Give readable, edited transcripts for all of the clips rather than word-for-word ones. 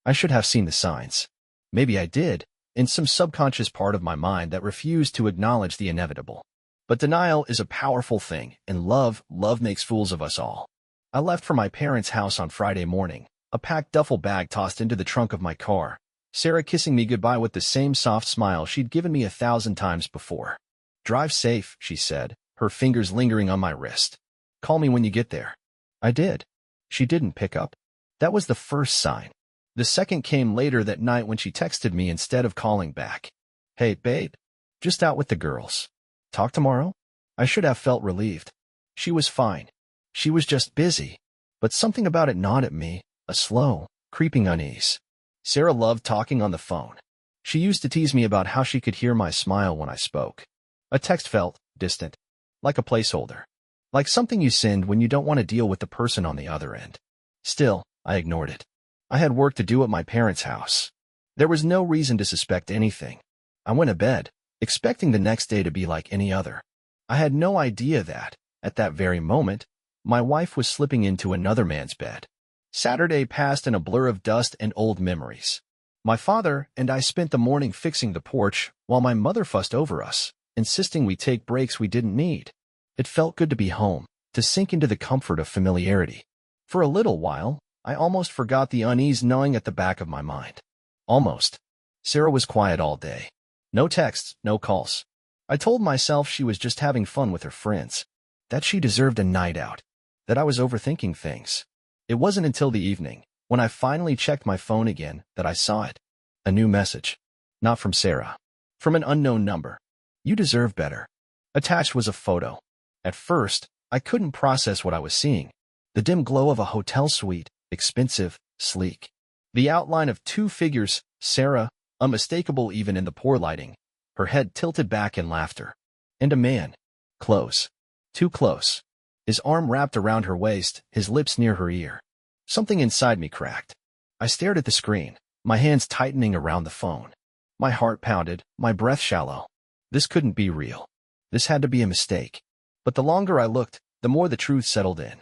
I should have seen the signs. Maybe I did, in some subconscious part of my mind that refused to acknowledge the inevitable. But denial is a powerful thing, and love makes fools of us all. I left for my parents' house on Friday morning, a packed duffel bag tossed into the trunk of my car, Sarah kissing me goodbye with the same soft smile she'd given me 1,000 times before. "Drive safe," she said, her fingers lingering on my wrist. "Call me when you get there." I did. She didn't pick up. That was the first sign. The second came later that night when she texted me instead of calling back. "Hey, babe. Just out with the girls. Talk tomorrow?" I should have felt relieved. She was fine. She was just busy. But something about it gnawed at me, a slow, creeping unease. Sarah loved talking on the phone. She used to tease me about how she could hear my smile when I spoke. A text felt distant, like a placeholder, like something you send when you don't want to deal with the person on the other end. Still, I ignored it. I had work to do at my parents' house. There was no reason to suspect anything. I went to bed, expecting the next day to be like any other. I had no idea that, at that very moment, my wife was slipping into another man's bed. Saturday passed in a blur of dust and old memories. My father and I spent the morning fixing the porch while my mother fussed over us, insisting we take breaks we didn't need. It felt good to be home, to sink into the comfort of familiarity. For a little while, I almost forgot the unease gnawing at the back of my mind. Almost. Sarah was quiet all day. No texts, no calls. I told myself she was just having fun with her friends, that she deserved a night out, that I was overthinking things. It wasn't until the evening, when I finally checked my phone again, that I saw it. A new message. Not from Sarah. From an unknown number. "You deserve better." Attached was a photo. At first, I couldn't process what I was seeing. The dim glow of a hotel suite, expensive, sleek. The outline of two figures, Sarah, unmistakable even in the poor lighting, her head tilted back in laughter. And a man. Close. Too close. His arm wrapped around her waist, his lips near her ear. Something inside me cracked. I stared at the screen, my hands tightening around the phone. My heart pounded, my breath shallow. This couldn't be real. This had to be a mistake. But the longer I looked, the more the truth settled in.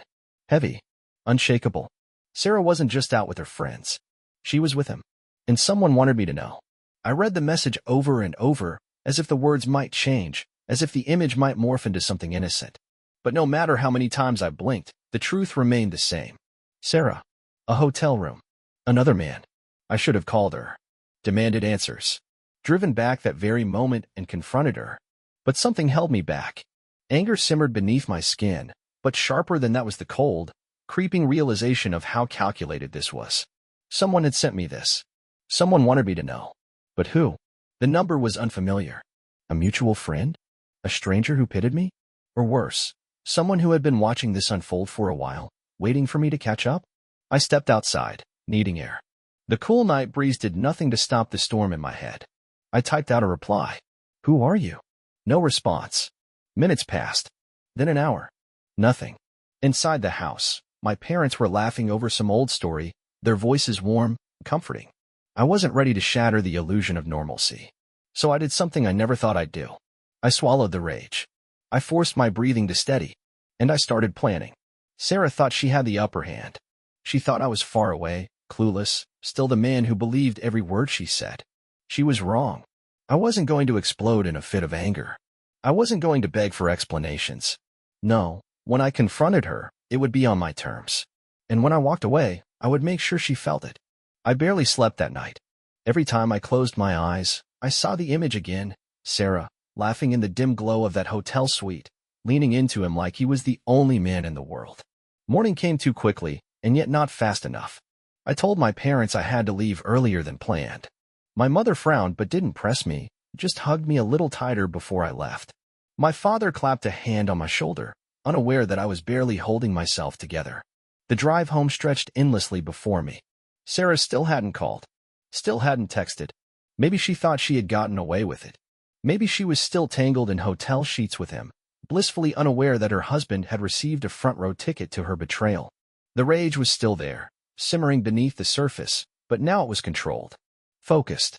Heavy. Unshakable. Sarah wasn't just out with her friends. She was with him. And someone wanted me to know. I read the message over and over, as if the words might change, as if the image might morph into something innocent. But no matter how many times I blinked, the truth remained the same. Sarah. A hotel room. Another man. I should have called her. Demanded answers. Driven back that very moment and confronted her. But something held me back. Anger simmered beneath my skin, but sharper than that was the cold, creeping realization of how calculated this was. Someone had sent me this. Someone wanted me to know. But who? The number was unfamiliar. A mutual friend? A stranger who pitied me? Or worse, someone who had been watching this unfold for a while, waiting for me to catch up? I stepped outside, needing air. The cool night breeze did nothing to stop the storm in my head. I typed out a reply. "Who are you?" No response. Minutes passed. Then an hour. Nothing. Inside the house, my parents were laughing over some old story, their voices warm, comforting. I wasn't ready to shatter the illusion of normalcy. So I did something I never thought I'd do. I swallowed the rage. I forced my breathing to steady, and I started planning. Sarah thought she had the upper hand. She thought I was far away, clueless, still the man who believed every word she said. She was wrong. I wasn't going to explode in a fit of anger. I wasn't going to beg for explanations. No, when I confronted her, it would be on my terms. And when I walked away, I would make sure she felt it. I barely slept that night. Every time I closed my eyes, I saw the image again, Sarah, laughing in the dim glow of that hotel suite, leaning into him like he was the only man in the world. Morning came too quickly, and yet not fast enough. I told my parents I had to leave earlier than planned. My mother frowned but didn't press me, just hugged me a little tighter before I left. My father clapped a hand on my shoulder, unaware that I was barely holding myself together. The drive home stretched endlessly before me. Sarah still hadn't called. Still hadn't texted. Maybe she thought she had gotten away with it. Maybe she was still tangled in hotel sheets with him, blissfully unaware that her husband had received a front-row ticket to her betrayal. The rage was still there, simmering beneath the surface, but now it was controlled. Focused.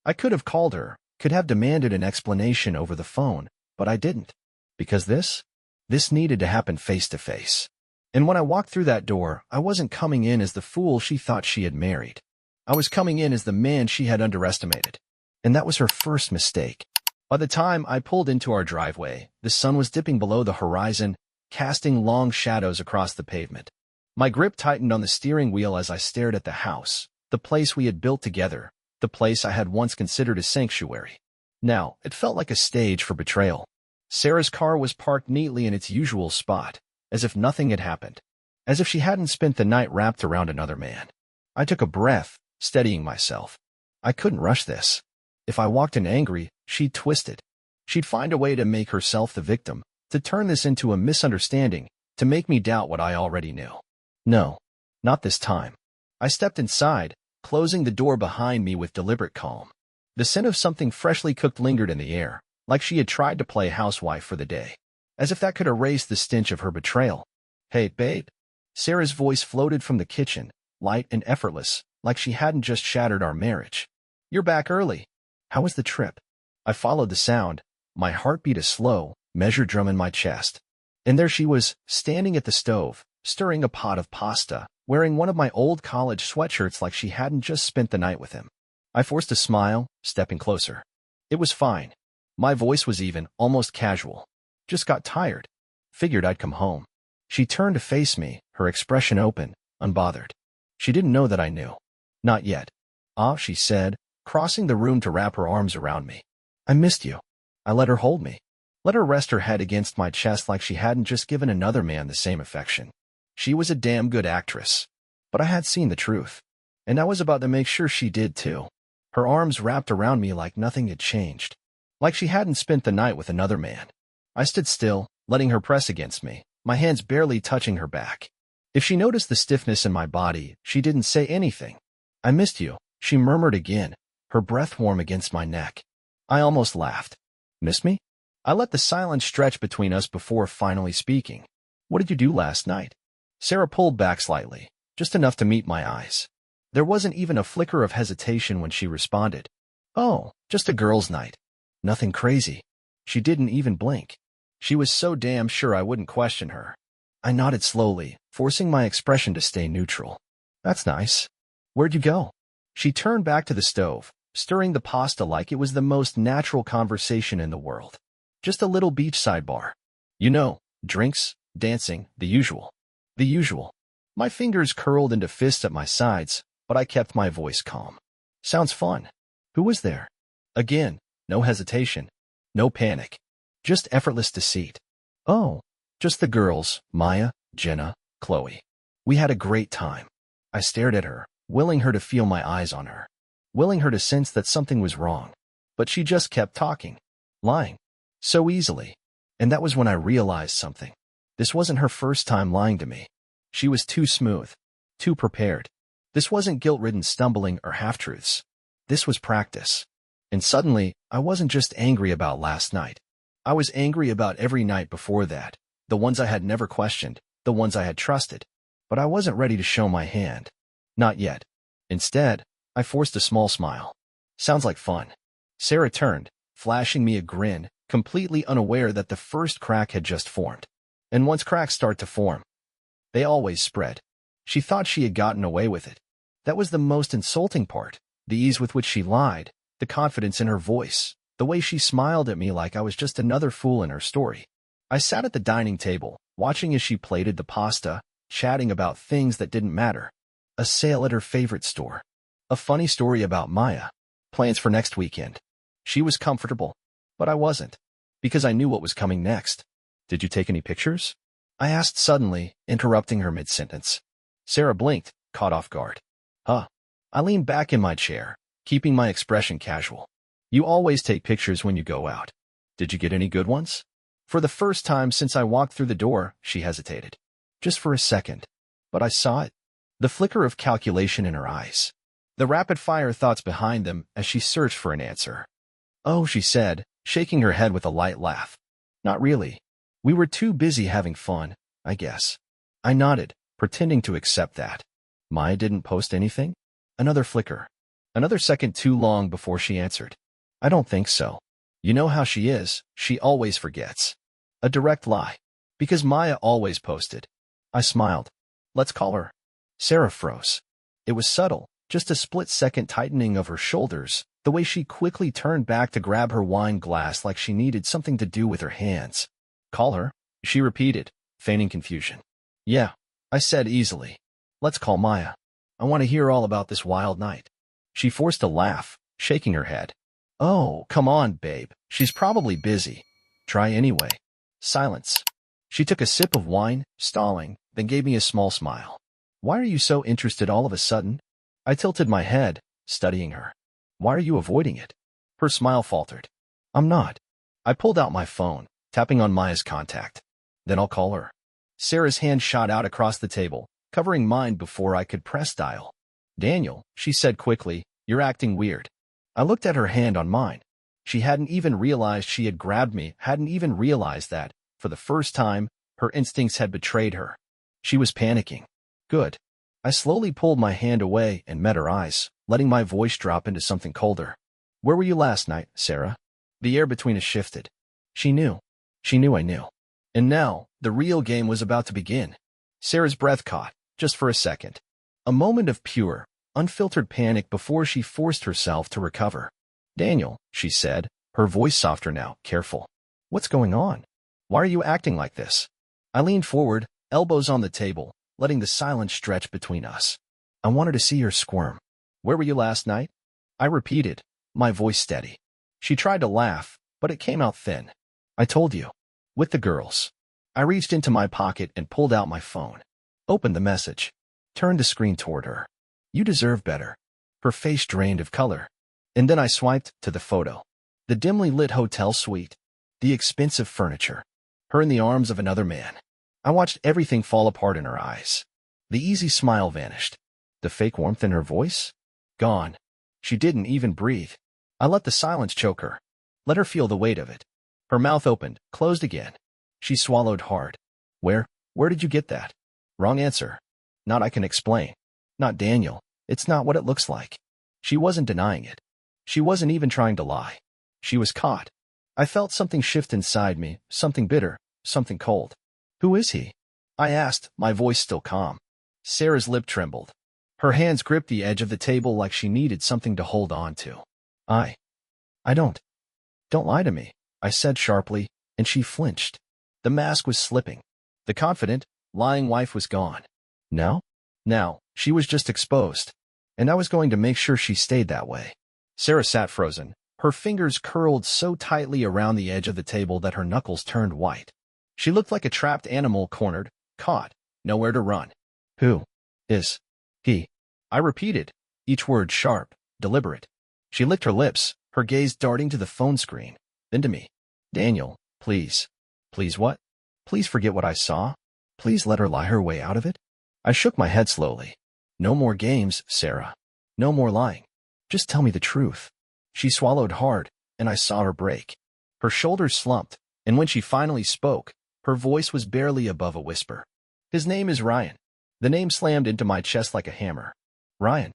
I could have called her, could have demanded an explanation over the phone, but I didn't. Because this needed to happen face to face. And when I walked through that door, I wasn't coming in as the fool she thought she had married. I was coming in as the man she had underestimated. And that was her first mistake. By the time I pulled into our driveway, the sun was dipping below the horizon, casting long shadows across the pavement. My grip tightened on the steering wheel as I stared at the house, the place we had built together, the place I had once considered a sanctuary. Now, it felt like a stage for betrayal. Sarah's car was parked neatly in its usual spot, as if nothing had happened, as if she hadn't spent the night wrapped around another man. I took a breath, steadying myself. I couldn't rush this. If I walked in angry, she'd twist it. She'd find a way to make herself the victim, to turn this into a misunderstanding, to make me doubt what I already knew. No, not this time. I stepped inside, closing the door behind me with deliberate calm. The scent of something freshly cooked lingered in the air, like she had tried to play housewife for the day, as if that could erase the stench of her betrayal. "Hey, babe." Sarah's voice floated from the kitchen, light and effortless, like she hadn't just shattered our marriage. "You're back early. How was the trip?" I followed the sound, my heartbeat a slow, measured drum in my chest. And there she was, standing at the stove, stirring a pot of pasta, wearing one of my old college sweatshirts like she hadn't just spent the night with him. I forced a smile, stepping closer. It was fine. My voice was even, almost casual. Just got tired. Figured I'd come home. She turned to face me, her expression open, unbothered. She didn't know that I knew. Not yet. "Ah," she said, crossing the room to wrap her arms around me. "I missed you." I let her hold me. Let her rest her head against my chest like she hadn't just given another man the same affection. She was a damn good actress. But I had seen the truth. And I was about to make sure she did too. Her arms wrapped around me like nothing had changed. Like she hadn't spent the night with another man. I stood still, letting her press against me, my hands barely touching her back. If she noticed the stiffness in my body, she didn't say anything. "I missed you," she murmured again, her breath warm against my neck. I almost laughed. "Miss me?" I let the silence stretch between us before finally speaking. "What did you do last night?" Sarah pulled back slightly, just enough to meet my eyes. There wasn't even a flicker of hesitation when she responded. "Oh, just a girls' night. Nothing crazy." She didn't even blink. She was so damn sure I wouldn't question her. I nodded slowly, forcing my expression to stay neutral. "That's nice. Where'd you go?" She turned back to the stove, stirring the pasta like it was the most natural conversation in the world. "Just a little beachside bar. You know, drinks, dancing, the usual." The usual. My fingers curled into fists at my sides, but I kept my voice calm. "Sounds fun. Who was there?" Again, no hesitation, no panic, just effortless deceit. "Oh, just the girls, Maya, Jenna, Chloe. We had a great time." I stared at her, willing her to feel my eyes on her, willing her to sense that something was wrong. But she just kept talking, lying, so easily. And that was when I realized something. This wasn't her first time lying to me. She was too smooth, too prepared. This wasn't guilt-ridden stumbling or half-truths. This was practice. And suddenly, I wasn't just angry about last night. I was angry about every night before that, the ones I had never questioned, the ones I had trusted. But I wasn't ready to show my hand. Not yet. Instead, I forced a small smile. "Sounds like fun." Sarah turned, flashing me a grin, completely unaware that the first crack had just formed. And once cracks start to form, they always spread. She thought she had gotten away with it. That was the most insulting part, the ease with which she lied, the confidence in her voice, the way she smiled at me like I was just another fool in her story. I sat at the dining table, watching as she plated the pasta, chatting about things that didn't matter. A sale at her favorite store. A funny story about Maya. Plans for next weekend. She was comfortable, but I wasn't, because I knew what was coming next. "Did you take any pictures?" I asked suddenly, interrupting her mid-sentence. Sarah blinked, caught off guard. "Huh." I leaned back in my chair, keeping my expression casual. "You always take pictures when you go out. Did you get any good ones?" For the first time since I walked through the door, she hesitated. Just for a second. But I saw it. The flicker of calculation in her eyes. The rapid-fire thoughts behind them as she searched for an answer. "Oh," she said, shaking her head with a light laugh. "Not really. We were too busy having fun, I guess." I nodded, pretending to accept that. "Maya didn't post anything?" Another flicker. Another second too long before she answered. "I don't think so. You know how she is, she always forgets." A direct lie. Because Maya always posted. I smiled. "Let's call her." Sarah froze. It was subtle, Just a split-second tightening of her shoulders, the way she quickly turned back to grab her wine glass like she needed something to do with her hands. Call her, she repeated, feigning confusion. Yeah, I said easily. Let's call Maya. I want to hear all about this wild night. She forced a laugh, shaking her head. Oh, come on, babe. She's probably busy. Try anyway. Silence. She took a sip of wine, stalling, then gave me a small smile. Why are you so interested all of a sudden? I tilted my head, studying her. Why are you avoiding it? Her smile faltered. I'm not. I pulled out my phone, tapping on Maya's contact. Then I'll call her. Sarah's hand shot out across the table, covering mine before I could press dial. Daniel, she said quickly, you're acting weird. I looked at her hand on mine. She hadn't even realized she had grabbed me, hadn't even realized that, for the first time, her instincts had betrayed her. She was panicking. Good. I slowly pulled my hand away and met her eyes, letting my voice drop into something colder. Where were you last night, Sarah? The air between us shifted. She knew. She knew I knew. And now, the real game was about to begin. Sarah's breath caught, just for a second. A moment of pure, unfiltered panic before she forced herself to recover. Daniel, she said, her voice softer now, careful. What's going on? Why are you acting like this? I leaned forward, elbows on the table, letting the silence stretch between us. I wanted to see her squirm. Where were you last night? I repeated, my voice steady. She tried to laugh, but it came out thin. I told you. With the girls. I reached into my pocket and pulled out my phone. Opened the message. Turned the screen toward her. You deserve better. Her face drained of color. And then I swiped to the photo. The dimly lit hotel suite. The expensive furniture. Her in the arms of another man. I watched everything fall apart in her eyes. The easy smile vanished. The fake warmth in her voice? Gone. She didn't even breathe. I let the silence choke her. Let her feel the weight of it. Her mouth opened, closed again. She swallowed hard. Where did you get that? Wrong answer. Not I can explain. Not Daniel. It's not what it looks like. She wasn't denying it. She wasn't even trying to lie. She was caught. I felt something shift inside me, something bitter, something cold. Who is he? I asked, my voice still calm. Sarah's lip trembled. Her hands gripped the edge of the table like she needed something to hold on to. I don't lie to me, I said sharply, and she flinched. The mask was slipping. The confident, lying wife was gone. Now, she was just exposed. And I was going to make sure she stayed that way. Sarah sat frozen, her fingers curled so tightly around the edge of the table that her knuckles turned white. She looked like a trapped animal cornered, caught, nowhere to run. Who is he? I repeated, each word sharp, deliberate. She licked her lips, her gaze darting to the phone screen, then to me. Daniel, please. Please what? Please forget what I saw. Please let her lie her way out of it. I shook my head slowly. No more games, Sarah. No more lying. Just tell me the truth. She swallowed hard, and I saw her break. Her shoulders slumped, and when she finally spoke, her voice was barely above a whisper. His name is Ryan. The name slammed into my chest like a hammer. Ryan.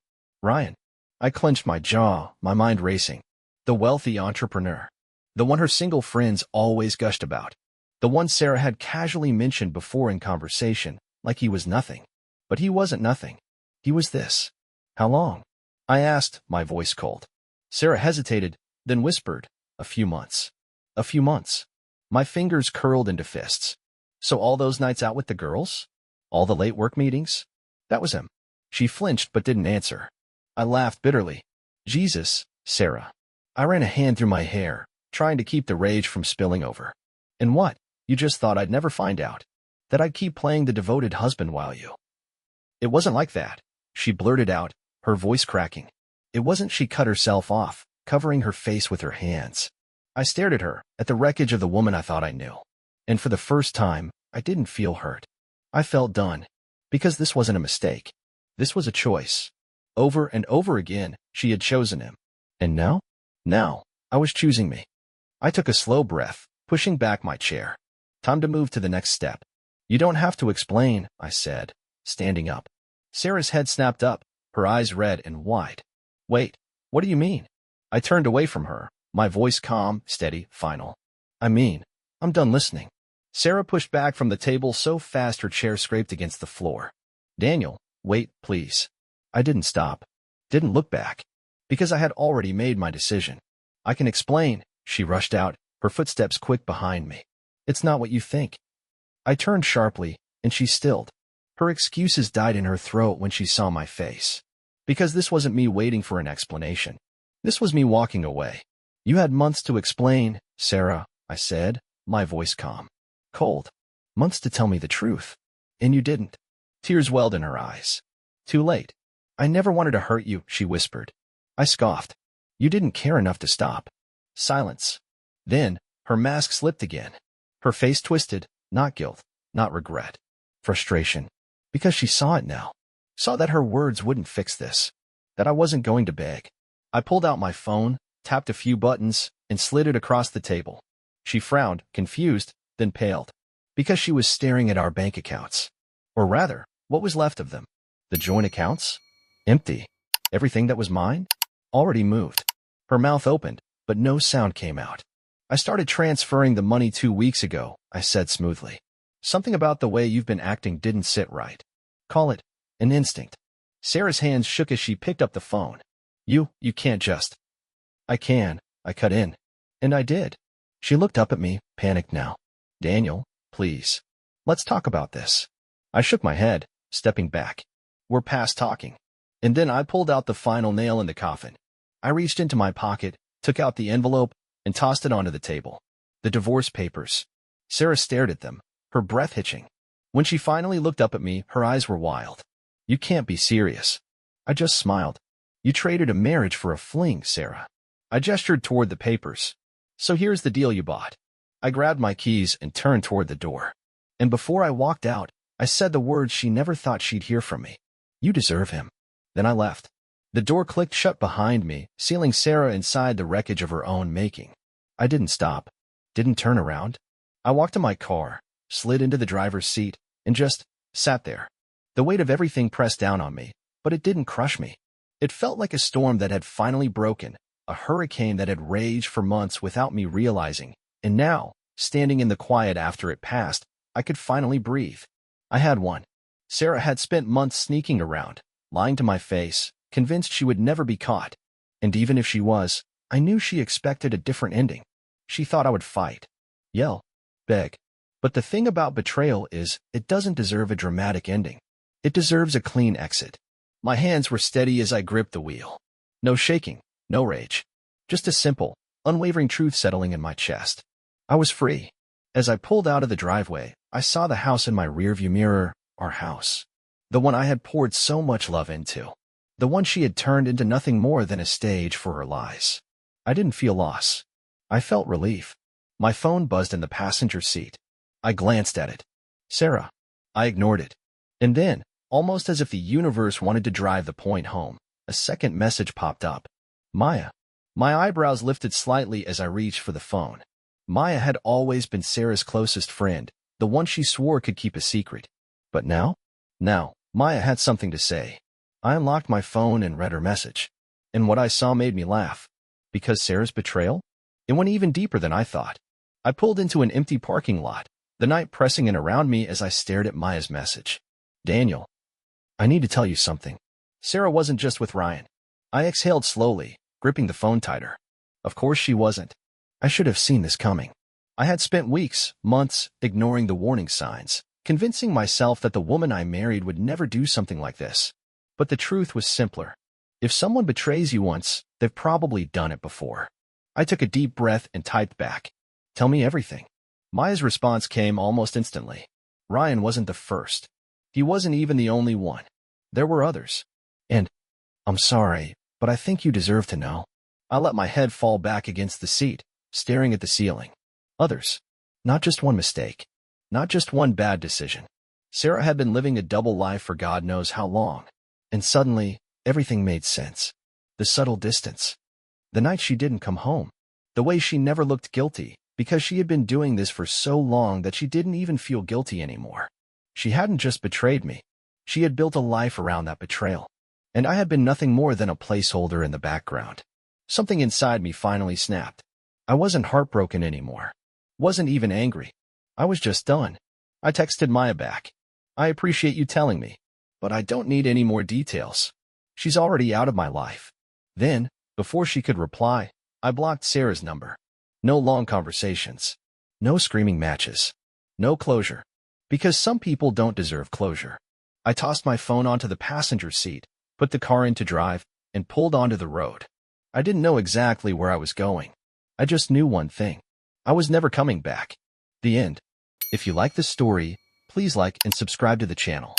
I clenched my jaw, my mind racing. The wealthy entrepreneur. The one her single friends always gushed about. The one Sarah had casually mentioned before in conversation, like he was nothing. But he wasn't nothing. He was this. How long? I asked, my voice cold. Sarah hesitated, then whispered, a few months. A few months. My fingers curled into fists. So all those nights out with the girls? All the late work meetings? That was him. She flinched but didn't answer. I laughed bitterly. Jesus, Sarah. I ran a hand through my hair, trying to keep the rage from spilling over. And what? You just thought I'd never find out? That I'd keep playing the devoted husband while you... It wasn't like that, she blurted out, her voice cracking. It wasn't. She cut herself off, covering her face with her hands. I stared at her, at the wreckage of the woman I thought I knew. And for the first time, I didn't feel hurt. I felt done. Because this wasn't a mistake. This was a choice. Over and over again, she had chosen him. And now? Now, I was choosing me. I took a slow breath, pushing back my chair. Time to move to the next step. You don't have to explain, I said, standing up. Sarah's head snapped up, her eyes red and wide. Wait, what do you mean? I turned away from her, my voice calm, steady, final. I mean, I'm done listening. Sarah pushed back from the table so fast her chair scraped against the floor. Daniel, wait, please. I didn't stop. Didn't look back, because I had already made my decision. I can explain, she rushed out, her footsteps quick behind me. It's not what you think. I turned sharply, and she stilled. Her excuses died in her throat when she saw my face. Because this wasn't me waiting for an explanation. This was me walking away. You had months to explain, Sarah, I said, my voice calm. Cold. Months to tell me the truth. And you didn't. Tears welled in her eyes. Too late. I never wanted to hurt you, she whispered. I scoffed. You didn't care enough to stop. Silence. Then, her mask slipped again. Her face twisted, not guilt, not regret. Frustration. Because she saw it now. Saw that her words wouldn't fix this. That I wasn't going to beg. I pulled out my phone, tapped a few buttons, and slid it across the table. She frowned, confused, then paled. Because she was staring at our bank accounts. Or rather, what was left of them. The joint accounts? Empty. Everything that was mine? Already moved. Her mouth opened, but no sound came out. I started transferring the money 2 weeks ago, I said smoothly. Something about the way you've been acting didn't sit right. Call it an instinct. Sarah's hands shook as she picked up the phone. You can't just. I can, I cut in. And I did. She looked up at me, panicked now. Daniel, please. Let's talk about this. I shook my head, stepping back. We're past talking. And then I pulled out the final nail in the coffin. I reached into my pocket, took out the envelope, and tossed it onto the table. The divorce papers. Sarah stared at them, her breath hitching. When she finally looked up at me, her eyes were wild. You can't be serious. I just smiled. You traded a marriage for a fling, Sarah. I gestured toward the papers. So here's the deal you bought. I grabbed my keys and turned toward the door. And before I walked out, I said the words she never thought she'd hear from me. You deserve him. Then I left. The door clicked shut behind me, sealing Sarah inside the wreckage of her own making. I didn't stop. Didn't turn around. I walked to my car, slid into the driver's seat, and just sat there. The weight of everything pressed down on me, but it didn't crush me. It felt like a storm that had finally broken, a hurricane that had raged for months without me realizing, and now, standing in the quiet after it passed, I could finally breathe. I had won. Sarah had spent months sneaking around, lying to my face, convinced she would never be caught. And even if she was, I knew she expected a different ending. She thought I would fight, yell, beg. But the thing about betrayal is, it doesn't deserve a dramatic ending. It deserves a clean exit. My hands were steady as I gripped the wheel. No shaking, no rage. Just a simple, unwavering truth settling in my chest. I was free. As I pulled out of the driveway, I saw the house in my rearview mirror, our house. The one I had poured so much love into. The one she had turned into nothing more than a stage for her lies. I didn't feel loss. I felt relief. My phone buzzed in the passenger seat. I glanced at it. Sarah. I ignored it. And then, almost as if the universe wanted to drive the point home, a second message popped up. Maya. My eyebrows lifted slightly as I reached for the phone. Maya had always been Sarah's closest friend, the one she swore could keep a secret. But now? Now, Maya had something to say. I unlocked my phone and read her message. And what I saw made me laugh. Because Sarah's betrayal? It went even deeper than I thought. I pulled into an empty parking lot, the night pressing in around me as I stared at Maya's message. Daniel. I need to tell you something. Sarah wasn't just with Ryan. I exhaled slowly, gripping the phone tighter. Of course she wasn't. I should have seen this coming. I had spent weeks, months, ignoring the warning signs, convincing myself that the woman I married would never do something like this. But the truth was simpler. If someone betrays you once, they've probably done it before. I took a deep breath and typed back. Tell me everything. Maya's response came almost instantly. Ryan wasn't the first. He wasn't even the only one. There were others. And, I'm sorry, but I think you deserve to know. I let my head fall back against the seat, staring at the ceiling. Others. Not just one mistake. Not just one bad decision. Sarah had been living a double life for God knows how long. And suddenly, everything made sense. The subtle distance. The night she didn't come home. The way she never looked guilty, because she had been doing this for so long that she didn't even feel guilty anymore. She hadn't just betrayed me. She had built a life around that betrayal. And I had been nothing more than a placeholder in the background. Something inside me finally snapped. I wasn't heartbroken anymore. Wasn't even angry. I was just done. I texted Maya back. I appreciate you telling me, but I don't need any more details. She's already out of my life. Then, before she could reply, I blocked Sarah's number. No long conversations. No screaming matches. No closure. Because some people don't deserve closure. I tossed my phone onto the passenger seat, put the car into drive, and pulled onto the road. I didn't know exactly where I was going. I just knew one thing. I was never coming back. The end. If you like this story, please like and subscribe to the channel.